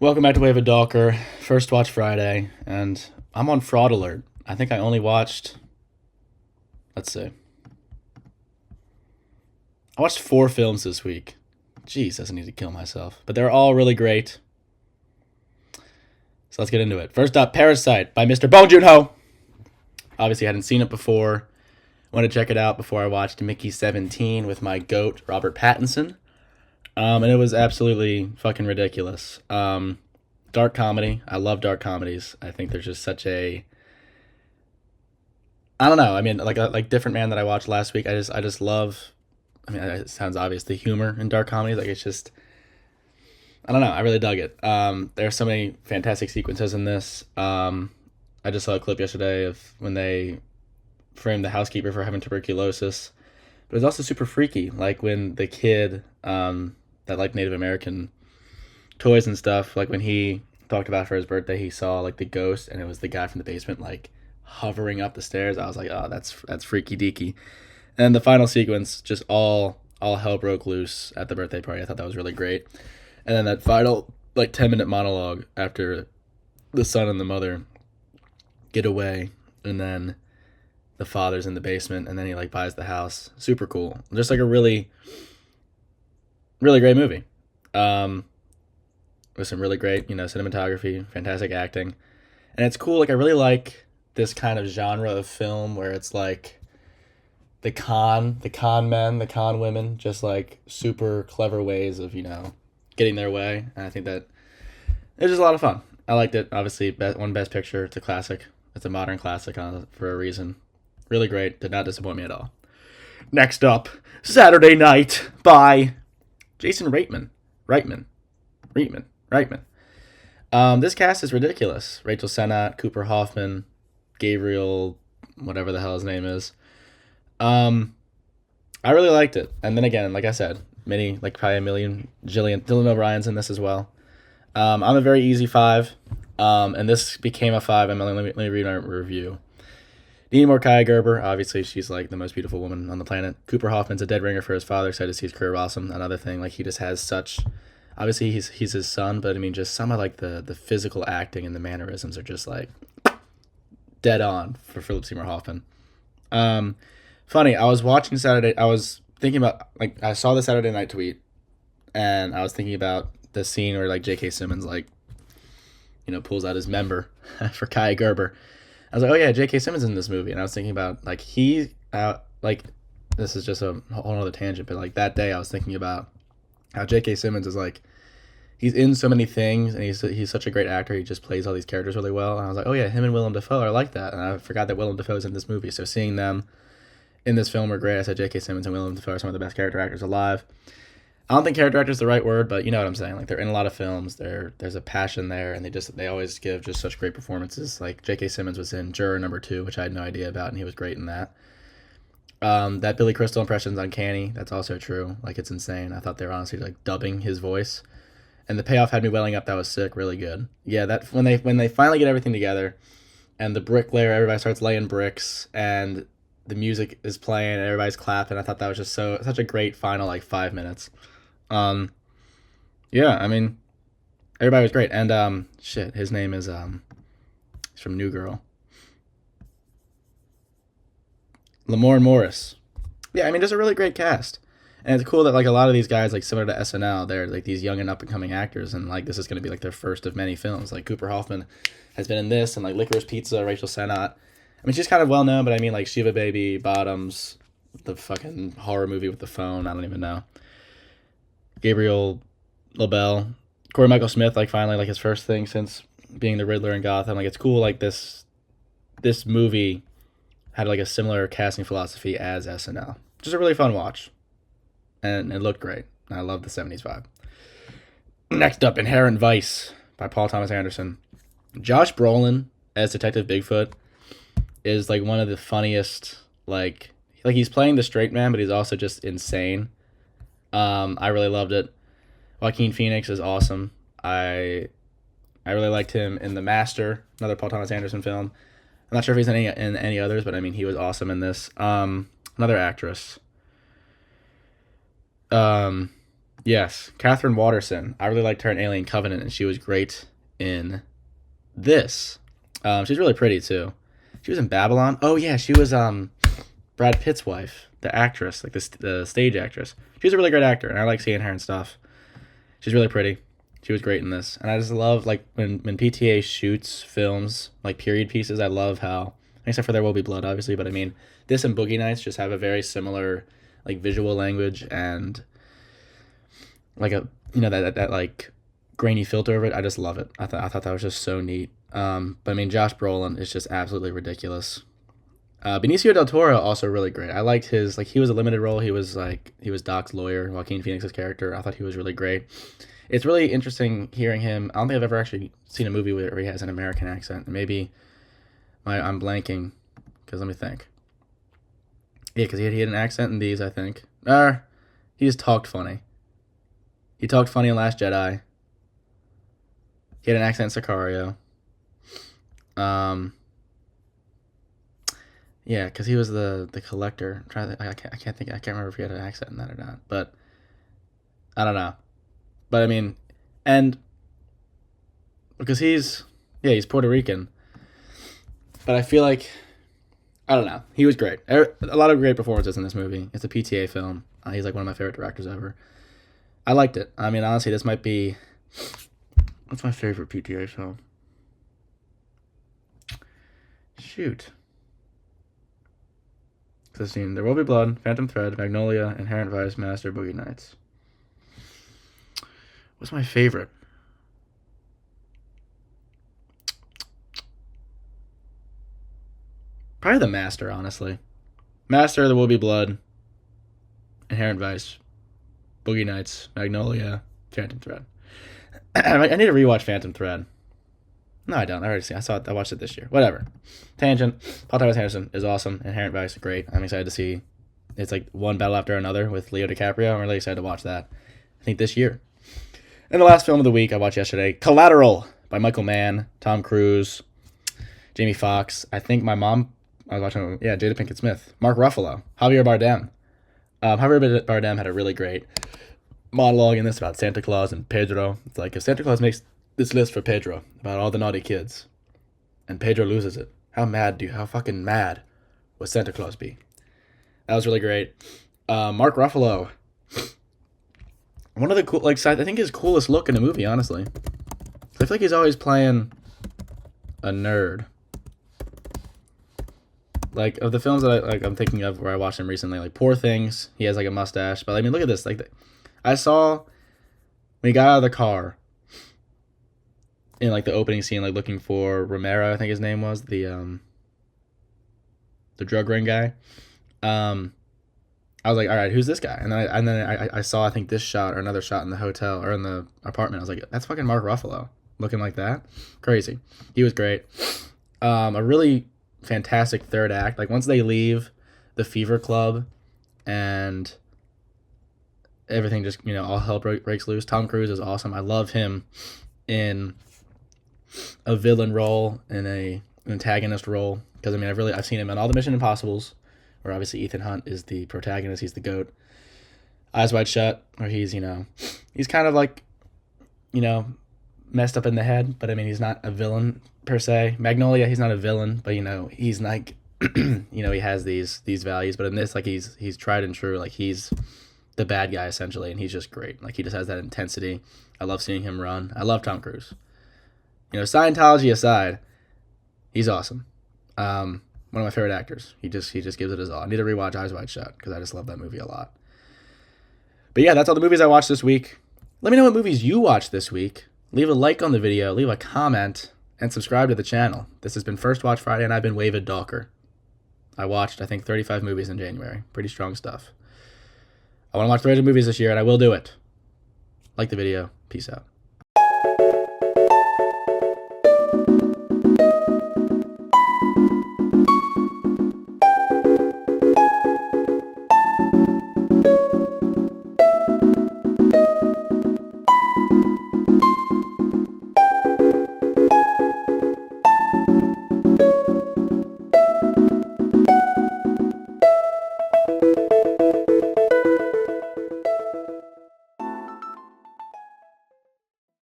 Welcome back to Wave of Dalker. First watch Friday, and I'm on fraud alert. I think I only watched. Let's see. I watched 4 films this week. Jeez, doesn't need to kill myself, but they're all really great. So let's get into it. First up, Parasite by Mr. Bong Joon-ho. Obviously, I hadn't seen it before. Wanted to check it out before I watched Mickey 17 with my goat Robert Pattinson. And it was absolutely fucking ridiculous. Dark comedy. I love dark comedies. I think there's just such a I don't know. I mean, like Different Man that I watched last week. I just love. I mean, it sounds obvious. The humor in dark comedies, like it's just I don't know. I really dug it. There are so many fantastic sequences in this. I just saw a clip yesterday of when they framed the housekeeper for having tuberculosis. But it was also super freaky, like when the kid that liked Native American toys and stuff, like when he talked about for his birthday, he saw like the ghost, and it was the guy from the basement, like hovering up the stairs. I was like, oh, that's freaky deaky. And the final sequence, just all hell broke loose at the birthday party. I thought that was really great. And then that final like 10-minute monologue after the son and the mother get away, and then the father's in the basement, and then he like buys the house. Super cool. Just like a really great movie. Um, with some really great, cinematography, fantastic acting. And it's cool, like I really like this kind of genre of film where it's like the con men, the con women, just like super clever ways of, getting their way. And I think that it was just a lot of fun. I liked it. Obviously, one best picture. It's a classic. It's a modern classic for a reason. Really great. Did not disappoint me at all. Next up, Saturday Night by Jason Reitman. This cast is ridiculous. Rachel Sennott, Cooper Hoffman, Gabriel, whatever the hell his name is. I really liked it. And then again, like I said, many, like probably a million, jillion, Dylan O'Brien's in this as well. I'm a very easy 5. And this became a 5. Let me read my review. Nina Morkai Gerber, obviously she's like the most beautiful woman on the planet. Cooper Hoffman's a dead ringer for his father, excited to see his career blossom. Another thing, like he just has such obviously he's his son, but I mean just some of like the physical acting and the mannerisms are just like dead on for Philip Seymour Hoffman. Funny, I was thinking about like I saw the Saturday Night tweet, and I was thinking about the scene where like J.K. Simmons like pulls out his member for Kai Gerber. I was like, oh yeah, J.K. Simmons is in this movie, and I was thinking about like like this is just a whole other tangent, but like that day I was thinking about how J.K. Simmons is like he's in so many things, and he's such a great actor. He just plays all these characters really well, and I was like, oh yeah, him and Willem Dafoe, I like that, and I forgot that Willem Dafoe is in this movie. So seeing them in this film are great. I said J.K. Simmons and Willem Dafoe are some of the best character actors alive. I don't think character actor is the right word, but you know what I'm saying. Like they're in a lot of films. There's a passion there, and they always give just such great performances. Like J.K. Simmons was in Juror Number Two, which I had no idea about, and he was great in that. That Billy Crystal impression's uncanny. That's also true. Like it's insane. I thought they were honestly like dubbing his voice, and the payoff had me welling up. That was sick. Really good. Yeah, that when they finally get everything together, and the bricklayer, everybody starts laying bricks, and the music is playing, and everybody's clapping. I thought that was just such a great final like 5 minutes. Um, yeah, I mean, everybody was great, and shit, his name is he's from New Girl, Lamorne Morris. Yeah, I mean, just a really great cast, and it's cool that like a lot of these guys, like similar to SNL, they're like these young and up and coming actors, and like this is gonna be like their first of many films. Like Cooper Hoffman has been in this, and like Licorice Pizza, Rachel Sennott. I mean, she's kind of well known, but I mean like Shiva Baby, Bottoms, the fucking horror movie with the phone. I don't even know. Gabriel LaBelle, Corey Michael Smith, like finally like his first thing since being the Riddler in Gotham. Like it's cool. Like this movie had like a similar casting philosophy as SNL. Just a really fun watch, and it looked great. I love the '70s vibe. Next up, Inherent Vice by Paul Thomas Anderson. Josh Brolin as Detective Bigfoot is like one of the funniest. Like he's playing the straight man, but he's also just insane. I really loved it. Joaquin Phoenix is awesome. I really liked him in The Master, another Paul Thomas Anderson film. I'm not sure if he's in any others, but I mean he was awesome in this. Another actress. Um, Yes, Catherine Waterson. I really liked her in Alien Covenant, and she was great in this. She's really pretty too. She was in Babylon. Oh yeah, she was Brad Pitt's wife, the actress, like the stage actress. She's a really great actor, and I like seeing her and stuff. She's really pretty. She was great in this, and I just love like when PTA shoots films like period pieces. I love how, except for There Will Be Blood, obviously, but I mean this and Boogie Nights just have a very similar like visual language and like a that like grainy filter over it. I just love it. I thought that was just so neat. But I mean Josh Brolin is just absolutely ridiculous. Benicio del Toro also really great. I liked his he was a limited role. He was Doc's lawyer, Joaquin Phoenix's character. I thought he was really great. It's really interesting hearing him. I don't think I've ever actually seen a movie where he has an American accent. Maybe I'm blanking because let me think. Yeah, because he had an accent in these, I think. He just talked funny. He talked funny in Last Jedi. He had an accent in Sicario. Yeah, because he was the collector. I can't remember if he had an accent in that or not. But I don't know. But I mean, and because he's Puerto Rican. But I feel like I don't know. He was great. A lot of great performances in this movie. It's a PTA film. He's like one of my favorite directors ever. I liked it. I mean, honestly, this might be what's my favorite PTA film? Shoot. I've seen There Will Be Blood, Phantom Thread, Magnolia, Inherent Vice, Master, Boogie Nights. What's my favorite? Probably The Master, honestly. Master, There Will Be Blood, Inherent Vice, Boogie Nights, Magnolia, Phantom Thread. I need to rewatch Phantom Thread. No, I don't. I already seen. I watched it this year. Whatever. Tangent. Paul Thomas Anderson is awesome. Inherent Vice, great. I'm excited to see. It's like one battle after another with Leo DiCaprio. I'm really excited to watch that. I think this year. And the last film of the week I watched yesterday, Collateral by Michael Mann, Tom Cruise, Jamie Foxx. I think my mom. I was watching. Yeah, Jada Pinkett Smith, Mark Ruffalo, Javier Bardem. Javier Bardem had a really great monologue in this about Santa Claus and Pedro. It's like if Santa Claus makes this list for Pedro about all the naughty kids, and Pedro loses it. How fucking mad would Santa Claus be? That was really great. Mark Ruffalo, one of the cool, I think his coolest look in a movie, honestly. I feel like he's always playing a nerd. Like of the films that I'm thinking of where I watched him recently, like Poor Things, he has like a mustache. But I mean, look at this. I saw when he got out of the car. In like the opening scene, like looking for Romero, I think his name was the drug ring guy. I was like, all right, who's this guy? And then I saw I think this shot or another shot in the hotel or in the apartment. I was like, that's fucking Mark Ruffalo looking like that. Crazy. He was great. A really fantastic third act. Like once they leave the Fever Club and everything just all hell breaks loose. Tom Cruise is awesome. I love him in a villain role in an antagonist role because I mean I've seen him in all the Mission Impossibles where obviously Ethan Hunt is the protagonist, he's the GOAT. Eyes Wide Shut, where he's kind of like messed up in the head, but I mean he's not a villain per se. Magnolia, he's not a villain, but he's like he has these values, but in this like he's tried and true, like he's the bad guy essentially, and he's just great. Like he just has that intensity. I love seeing him run. I love Tom Cruise. Scientology aside, he's awesome. One of my favorite actors. He just gives it his all. I need to rewatch Eyes Wide Shut because I just love that movie a lot. But yeah, that's all the movies I watched this week. Let me know what movies you watched this week. Leave a like on the video, leave a comment, and subscribe to the channel. This has been First Watch Friday, and I've been Wavid Dawker. I watched, I think, 35 movies in January. Pretty strong stuff. I want to watch 300 movies this year, and I will do it. Like the video. Peace out.